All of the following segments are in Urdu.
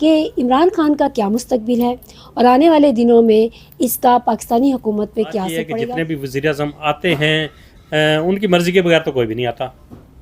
کہ عمران خان کا کیا مستقبل ہے اور آنے والے دنوں میں اس کا پاکستانی حکومت پہ کیا اثر پڑے گا. جتنے بھی وزیر اعظم آتے ہیں ان کی مرضی کے بغیر تو کوئی بھی نہیں آتا.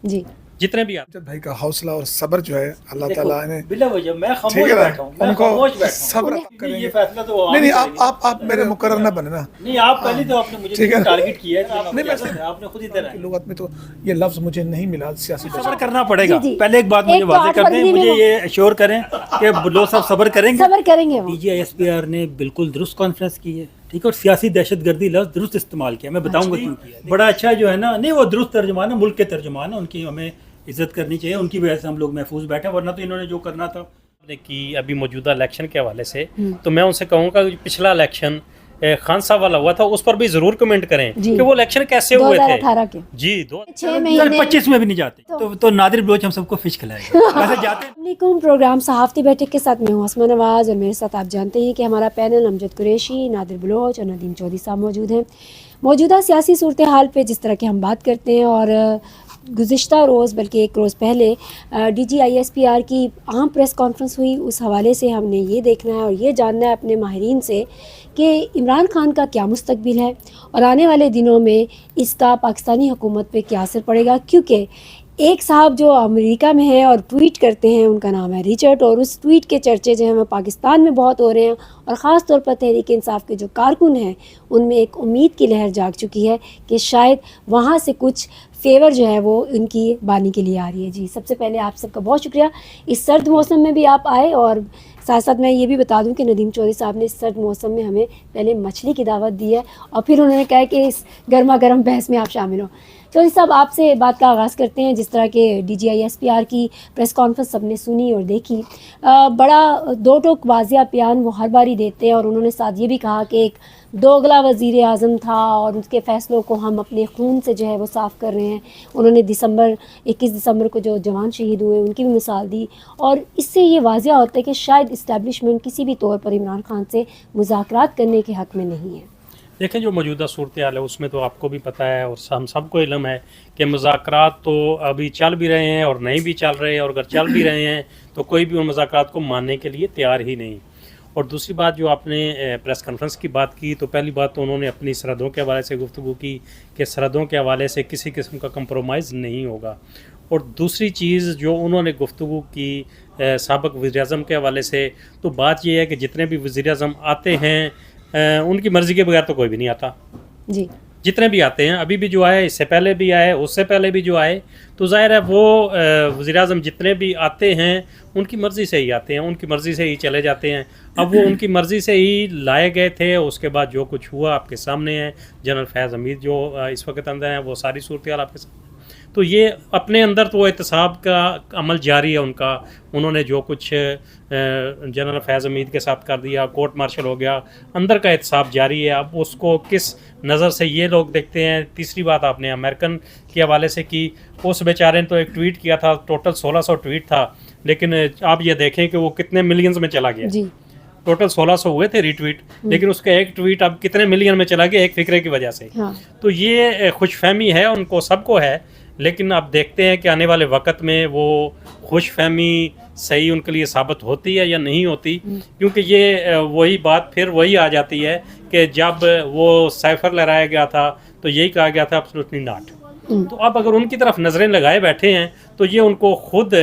جی جتنے بھی امجد بھائی کا حوصلہ اور صبر جو ہے اللہ تعالیٰ نے بلا وجہ میں خاموش ٹھیک ہے بیٹھا ہوں، میں ان کو خاموش بیٹھا ہوں. صبر کریں یہ گے. فیصلہ تو نہیں نہیں آپ میرے مقرر نہ بنے نا. نہیں، آپ پہلے تو آپ نے مجھے ٹھیک ہے. ٹارگٹ کیا ہے، نہیں، آپ نے خود ادھر آئے. لغت میں تو یہ لفظ مجھے نہیں ملا سیاسی صبر کرنا پڑے گا. جی. پہلے ایک بات مجھے ایک تو واضح کر دیں، 8 فروری میں مجھے وہ- یہ ایشور کریں کہ لوگ سب صبر کریں گے. صبر کریں گے وہ. D G I S P R نے بالکل درست کانفرنس کی ہے، ٹھیک ہے، اور سیاسی دہشت گردی لفظ درست استعمال کیا. میں بتاؤں گا کیوں کیا. بڑا اچھا جو ہے نا، نہیں وہ درست ترجمان ہے، ملک کے ترجمان ہے، ان کی ہمیں عزت کرنی چاہیے. ان کی وجہ سے ہم لوگ محفوظ بیٹھے، ورنہ تو انہوں نے جو کرنا تھا. کی ابھی موجودہ الیکشن کے حوالے سے تو میں ان سے کہوں گا کہ پچھلا الیکشن خان صاحب والا ہوا تھا اس پر بھی ضرور کمنٹ کریں جی. کہ وہ الیکشن کیسے ہوئے تھے. 2018 کے جی 6 مہینے 25 میں بھی نہیں جاتے تو نادر بلوچ ہم سب کو فش کھلائے گا. ویسے جاتے ہیں. السلام علیکم. پروگرام صحافتی بیٹھک کے ساتھ میں ہوں اسما نواز، اور میرے ساتھ آپ جانتے ہیں کہ ہمارا پینل امجد قریشی، نادر بلوچ اور ندیم چودھری صاحب موجود ہیں. موجودہ سیاسی صورتحال پہ جس طرح کہ ہم بات کرتے ہیں، اور گزشتہ روز بلکہ ایک روز پہلے D G I S P R کی عام پریس کانفرنس ہوئی، اس حوالے سے ہم نے یہ دیکھنا ہے اور یہ جاننا ہے اپنے ماہرین سے کہ عمران خان کا کیا مستقبل ہے اور آنے والے دنوں میں اس کا پاکستانی حکومت پہ کیا اثر پڑے گا. کیونکہ ایک صاحب جو امریکہ میں ہیں اور ٹویٹ کرتے ہیں، ان کا نام ہے رچرڈ، اور اس ٹویٹ کے چرچے جو ہیں وہ پاکستان میں بہت ہو رہے ہیں، اور خاص طور پر تحریک انصاف کے جو کارکن ہیں ان میں ایک امید کی لہر جاگ چکی ہے کہ شاید وہاں سے کچھ فیور جو ہے وہ ان کی بانی کے لیے آ رہی ہے. جی سب سے پہلے آپ سب کا بہت شکریہ، اس سرد موسم میں بھی آپ آئے، اور ساتھ ساتھ میں یہ بھی بتا دوں کہ ندیم چودھری صاحب نے اس سرد موسم میں ہمیں پہلے مچھلی کی دعوت دی ہے اور پھر انہوں نے کہا کہ اس گرما گرم بحث میں آپ شامل ہوں. چودھری صاحب آپ سے بات کا آغاز کرتے ہیں. جس طرح کہ D G I S P R کی پریس کانفرنس سب نے سنی اور دیکھی، بڑا دو ٹوک واضح بیان وہ ہر باری دیتے ہیں، اور انہوں نے ساتھ یہ بھی کہا کہ ایک دوگلا وزیر اعظم تھا اور اس کے فیصلوں کو ہم اپنے خون سے جو ہے وہ صاف کر رہے ہیں. انہوں نے 21 دسمبر کو جو جوان شہید ہوئے ان کی بھی مثال دی، اور اس سے یہ واضح ہوتا ہے کہ شاید اسٹیبلشمنٹ کسی بھی طور پر عمران خان سے مذاکرات کرنے کے حق میں نہیں ہے. دیکھیں جو موجودہ صورتحال ہے اس میں تو آپ کو بھی پتہ ہے اور ہم سب کو علم ہے کہ مذاکرات تو ابھی چل بھی رہے ہیں اور نہیں بھی چل رہے ہیں، اور اگر چل بھی رہے ہیں تو کوئی بھی ان مذاکرات کو ماننے کے لیے تیار ہی نہیں. اور دوسری بات جو آپ نے پریس کانفرنس کی بات کی، تو پہلی بات تو انہوں نے اپنی سرحدوں کے حوالے سے گفتگو کی کہ سرحدوں کے حوالے سے کسی قسم کا کمپرومائز نہیں ہوگا. اور دوسری چیز جو انہوں نے گفتگو کی سابق وزیر اعظم کے حوالے سے، تو بات یہ ہے کہ جتنے بھی وزیر اعظم آتے ہیں ان کی مرضی کے بغیر تو کوئی بھی نہیں آتا. جی جتنے بھی آتے ہیں، ابھی بھی جو آئے، اس سے پہلے بھی آئے، اس سے پہلے بھی جو آئے، تو ظاہر ہے وہ وزیر اعظم جتنے بھی آتے ہیں ان کی مرضی سے ہی آتے ہیں، ان کی مرضی سے ہی چلے جاتے ہیں. اب وہ ان کی مرضی سے ہی لائے گئے تھے. اس کے بعد جو کچھ ہوا آپ کے سامنے ہے. جنرل فیض حمید جو اس وقت اندر ہیں وہ ساری صورتحال آپ کے سامنے. تو یہ اپنے اندر تو احتساب کا عمل جاری ہے ان کا. انہوں نے جو کچھ جنرل فیض حمید کے ساتھ کر دیا، کورٹ مارشل ہو گیا، اندر کا احتساب جاری ہے. اب اس کو کس نظر سے یہ لوگ دیکھتے ہیں. تیسری بات آپ نے امریکن کے حوالے سے کی. اس بیچارے نے تو ایک ٹویٹ کیا تھا، ٹوٹل 1600 ٹویٹ تھا، لیکن آپ یہ دیکھیں کہ وہ کتنے ملینز میں چلا گیا. جی ٹوٹل 1600 ہوئے تھے ری ٹویٹ، لیکن اس کا ایک ٹویٹ اب کتنے ملین میں چلا گیا ایک فکرے کی وجہ سے. ہاں. تو یہ خوش فہمی ہے ان کو، سب کو ہے، لیکن اب دیکھتے ہیں کہ آنے والے وقت میں وہ خوش فہمی صحیح ان کے لیے ثابت ہوتی ہے یا نہیں ہوتی. کیونکہ یہ وہی بات پھر وہی آ جاتی ہے کہ جب وہ سائفر لہرایا گیا تھا تو یہی کہا گیا تھا ایبسولوٹلی ناٹ. تو اب اگر ان کی طرف نظریں لگائے بیٹھے ہیں تو یہ ان کو خود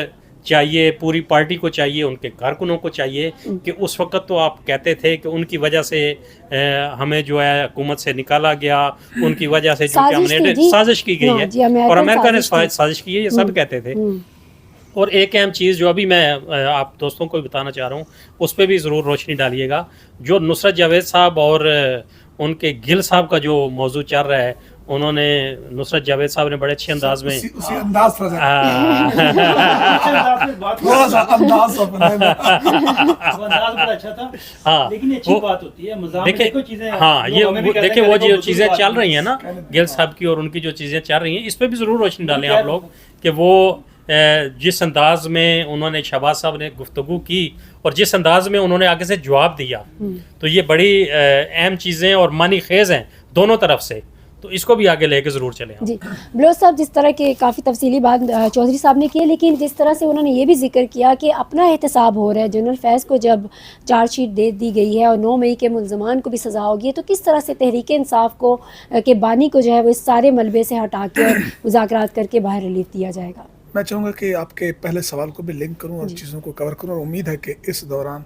چاہیے، پوری پارٹی کو چاہیے، ان کے کارکنوں کو چاہیے کہ اس وقت تو آپ کہتے تھے کہ ان کی وجہ سے ہمیں جو ہے حکومت سے نکالا گیا، ان کی وجہ سے جو سازش کی گئی ہے اور امریکہ نے سازش کی ہے، یہ سب کہتے تھے. اور ایک اہم چیز جو ابھی میں آپ دوستوں کو بھی بتانا چاہ رہا ہوں، اس پہ بھی ضرور روشنی ڈالیے گا. جو نصرت جاوید صاحب اور ان کے گل صاحب کا جو موضوع چل رہا ہے، انہوں نے نصرت جاوید صاحب نے بڑے اچھے انداز میں اسی انداز تھوڑا سا انداز اچھا تھا، لیکن اچھی بات ہوتی ہے. دیکھیں ہاں، یہ دیکھیں وہ جو چیزیں چل رہی ہیں نا گل صاحب کی اور ان کی جو چیزیں چل رہی ہیں، اس پہ بھی ضرور روشنی ڈالیں آپ لوگ کہ وہ جس انداز میں انہوں نے شہباز صاحب نے گفتگو کی اور جس انداز میں انہوں نے آگے سے جواب دیا، تو یہ بڑی اہم چیزیں اور معنی خیز ہیں دونوں طرف سے. تو تو اس کو بھی آگے لے کے ضرور چلیں ہم۔ جی بلوچ صاحب، جس طرح کے کافی تفصیلی بات چودھری صاحب نے کی ہے، لیکن جس طرح سے انہوں نے یہ بھی ذکر کیا کہ اپنا احتساب ہو رہا ہے، جنرل فیض کو جب چارج شیٹ دے دی گئی ہے اور 9 مئی کے ملزمان کو بھی سزا ہوگی، تو کس طرح سے تحریک انصاف کو کے بانی کو جو ہے وہ اس سارے ملبے سے ہٹا کے اور مذاکرات کر کے باہر ریلیف دیا جائے گا؟ میں چاہوں گا کہ آپ کے پہلے سوال کو بھی لنک کروں اور چیزوں کو کور کروں، اور امید ہے کہ اس دوران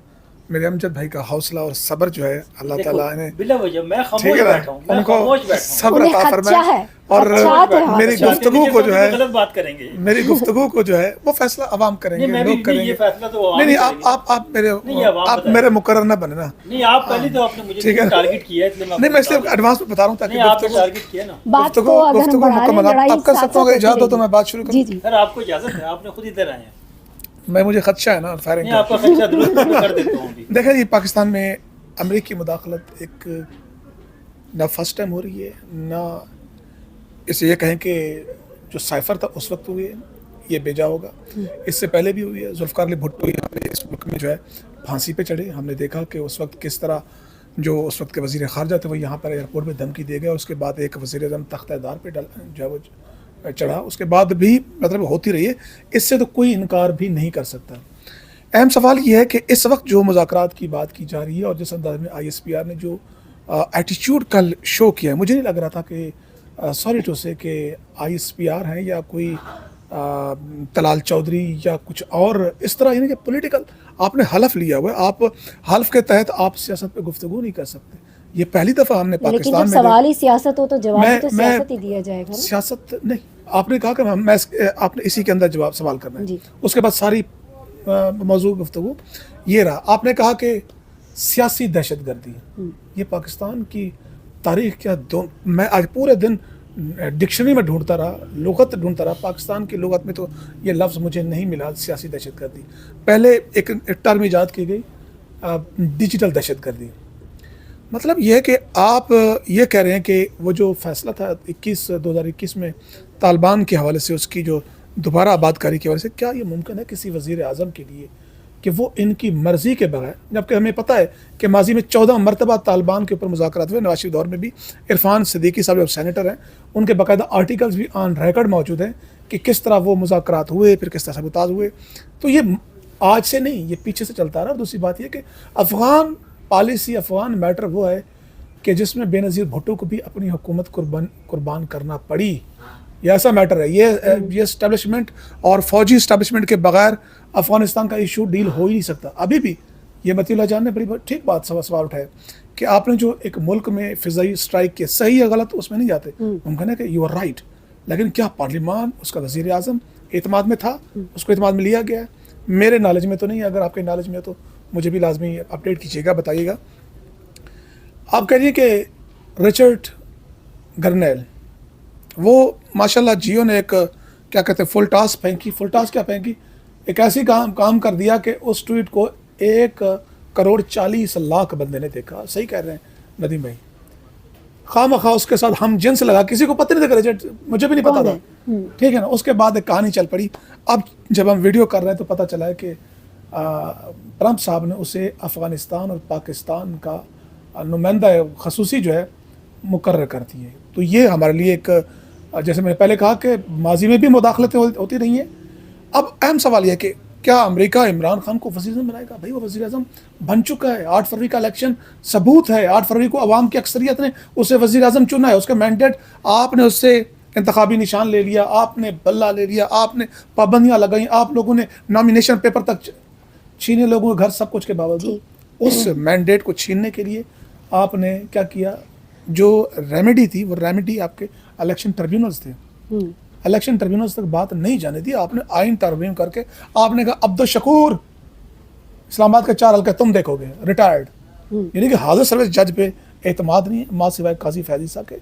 میرے امجد بھائی کا حوصلہ اور صبر جو ہے اللہ تعالیٰ انہیں بلا وجہ میں ٹھیک خاموش ہے بیٹھا ہوں، نا، میں ان کو خاموش بیٹھا ہوں۔ صبر انہیں عطا خدشہ فرمائے، ہے، اور خدشات ہیں میری گفتگو کو جو ہے غلط بات کریں گے، میری گفتگو کو جو ہے وہ فیصلہ عوام کریں گے، نہیں میں بھی لوگ کریں یہ گے۔ فیصلہ تو عوام نہیں کریں گے۔ آپ میرے مقرر نہ بنے نا، نہیں آپ پہلے تو آپ نے مجھے ٹھیک ہے نا؟ ٹارگٹ کیا ہے، اس لیے نہیں میں اس لیے ایڈوانس میں بتا رہا ہوں تاکہ نہیں آپ نے گفتگو ٹارگٹ کیا نا۔ بات کو اگر ہم گفتگو بڑھا لیں، مکمل لڑائی آپ کر سکتا ہوں، اگر اجازت ہو تو میں بات شروع جی کروں۔ جی سر آپ کو اجازت ہے، آپ نے خود ادھر آئے ہیں، میں مجھے خدشہ ہے نا فائرنگ نہیں آپ کا خدشہ درست میں کر دیتا ہوں ابھی۔ دیکھیں جی، پاکستان میں امریکی مداخلت ایک نہ فرسٹ ٹائم ہو رہی ہے، نہ اسے یہ کہیں کہ جو سائفر تھا اس وقت ہوئی ہے یہ بیجا ہوگا، اس سے پہلے بھی ہوئی ہے۔ ذوالفقار علی بھٹو یہاں پہ اس ملک میں جو ہے پھانسی پہ چڑھے، ہم نے دیکھا کہ اس وقت کس طرح جو اس وقت کے وزیر خارجہ تھے وہ یہاں پر ایئرپورٹ میں دھمکی دے گئے، اور اس کے بعد ایک وزیر اعظم تختہ دار پہ جو ہے وہ چڑھا، اس کے بعد بھی مطلب ہوتی رہی ہے، اس سے تو کوئی انکار بھی نہیں کر سکتا۔ اہم سوال یہ ہے کہ اس وقت جو مذاکرات کی بات کی جا رہی ہے اور جس انداز میں آئی ایس پی آر نے جو ایٹیچیوڈ کل شو کیا ہے، مجھے نہیں لگ رہا تھا کہ سوری ٹو سے کہ آئی ایس پی آر ہیں یا کوئی طلال چودھری یا کچھ اور اس طرح، یعنی کہ پولیٹیکل آپ نے حلف لیا ہوا ہے، آپ حلف کے تحت آپ سیاست پہ گفتگو نہیں کر سکتے۔ یہ پہلی دفعہ ہم نے لیکن پاکستان جب میں سوال ہی سیاست ہو تو جواب بھی تو میں سیاست ہی دیا جائے گا نا؟ سیاست نہیں، آپ نے کہا کہ آپ نے اسی کے اندر جواب سوال کرنا ہے، جی۔ اس کے بعد ساری موضوع گفتگو یہ رہا۔ آپ نے کہا کہ سیاسی دہشت گردی، یہ پاکستان کی تاریخ کیا میں آج پورے دن ڈکشنری میں ڈھونڈتا رہا، لغت ڈھونڈتا رہا، پاکستان کی لغت میں تو یہ لفظ مجھے نہیں ملا سیاسی دہشت گردی۔ پہلے ایک ٹرم ایجاد کی گئی ڈیجیٹل دہشت گردی، مطلب یہ ہے کہ آپ یہ کہہ رہے ہیں کہ وہ جو فیصلہ تھا 2021 میں طالبان کے حوالے سے، اس کی جو دوبارہ آباد کاری کی وجہ سے، کیا یہ ممکن ہے کسی وزیر اعظم کے لیے کہ وہ ان کی مرضی کے بغیر، جبکہ ہمیں پتہ ہے کہ ماضی میں 14 مرتبہ طالبان کے اوپر مذاکرات ہوئے، نواز شریف دور میں بھی، عرفان صدیقی صاحب جو سینیٹر ہیں ان کے باقاعدہ آرٹیکلز بھی آن ریکارڈ موجود ہیں کہ کس طرح وہ مذاکرات ہوئے، پھر کس طرح سبوتاژ ہوئے۔ تو یہ آج سے نہیں، یہ پیچھے سے چلتا رہا۔ اور دوسری بات یہ کہ افغان پالیسی، افغان میٹر وہ ہے کہ جس میں بے نظیر بھٹو کو بھی اپنی حکومت قربان کرنا پڑی، یہ ایسا میٹر ہے۔ یہ اسٹیبلشمنٹ اور فوجی اسٹیبلشمنٹ کے بغیر افغانستان کا ایشو ڈیل ہو ہی نہیں سکتا۔ ابھی بھی یہ متی اللہ جان نے بڑی ٹھیک بات سوال اٹھایا کہ آپ نے جو ایک ملک میں فضائی اسٹرائک کیا، صحیح یا غلط اس میں نہیں جاتے، ممکن ہے کہ یو آر رائٹ، لیکن کیا پارلیمان، اس کا وزیر اعظم اعتماد میں تھا؟ اس کو اعتماد میں لیا گیا ہے؟ میرے نالج میں تو نہیں ہے، اگر آپ کے نالج میں ہے تو مجھے بھی لازمی اپڈیٹ کیجیے گا، بتائیے گا۔ آپ کہہ رہیے کہ رچرڈ گرنیل، وہ ماشاءاللہ جیو نے ایک کیا کہتے ہیں فل ٹاس پھینکی، فل ٹاس کیا پھینکی، ایک ایسی کام کر دیا کہ اس ٹویٹ کو 1,40,00,000 بندے نے دیکھا۔ صحیح کہہ رہے ہیں ندیم بھائی، خواہ مخواہ اس کے ساتھ ہم جنس لگا، کسی کو پتہ نہیں تھا کہ رچرڈ، مجھے بھی نہیں پتا تھا، ٹھیک ہے نا۔ اس کے بعد ایک کہانی چل پڑی۔ اب جب ہم ویڈیو کر رہے ہیں تو پتہ چلا ہے کہ ٹرمپ صاحب نے اسے افغانستان اور پاکستان کا نمائندہ خصوصی جو ہے مقرر کر دی ہے۔ تو یہ ہمارے لیے ایک، جیسے میں نے پہلے کہا کہ ماضی میں بھی مداخلتیں ہوتی رہی ہیں۔ اب اہم سوال یہ ہے کہ کیا امریکہ عمران خان کو وزیر اعظم بنائے گا؟ بھائی وہ وزیر اعظم بن چکا ہے، 8 فروری کا الیکشن ثبوت ہے، 8 فروری کو عوام کی اکثریت نے اسے وزیر اعظم چنا ہے، اس کا مینڈیٹ آپ نے اس سے انتخابی نشان لے لیا، آپ نے بلہ لے لیا، آپ نے پابندیاں لگائیں، آپ لوگوں نے نامینیشن پیپر تک چھینے لوگوں کے گھر، سب کچھ کے باوجود اس مینڈیٹ کو چھیننے کے لیے آپ نے کیا کیا؟ جو ریمیڈی تھی وہ ریمیڈی آپ کے الیکشن ٹریبیونلز تھے، الیکشن ٹریبیونلز تک بات نہیں جانے دی، آپ نے آئین ترمیم کر کے آپ نے کہا عبدالشکور اسلام آباد کے 4 حلقے تم دیکھو گے، ریٹائرڈ، یعنی کہ حاضر سروس جج پہ اعتماد نہیں ہے ماں سوائے قاضی فیضی صاحب کے،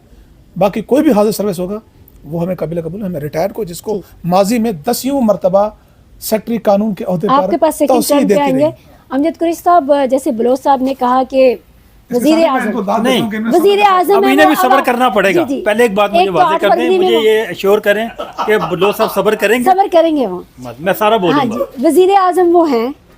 باقی کوئی بھی حاضر سروس ہوگا وہ ہمیں قابل قبول ہے، ہمیں ریٹائر کو جس کو ماضی میں 10 مرتبہ سیکٹری قانون کے عہدے آپ کے پاس سیکنڈ ٹرم پہ آئیں گے امجد قریشی صاحب۔ جیسے بلوچ صاحب نے کہا کہ وزیر اعظم نہیں، وزیر اعظم اب انہیں بھی صبر کرنا پڑے گا۔ پہلے ایک بات مجھے واضح کر دیں، مجھے یہ ایشور کریں کہ بلوچ صاحب صبر کریں گے؟ صبر کریں گے وہ، میں سارا ہاں بولوں گا۔ جی، وزیر اعظم وہ ہیں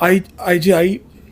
IGI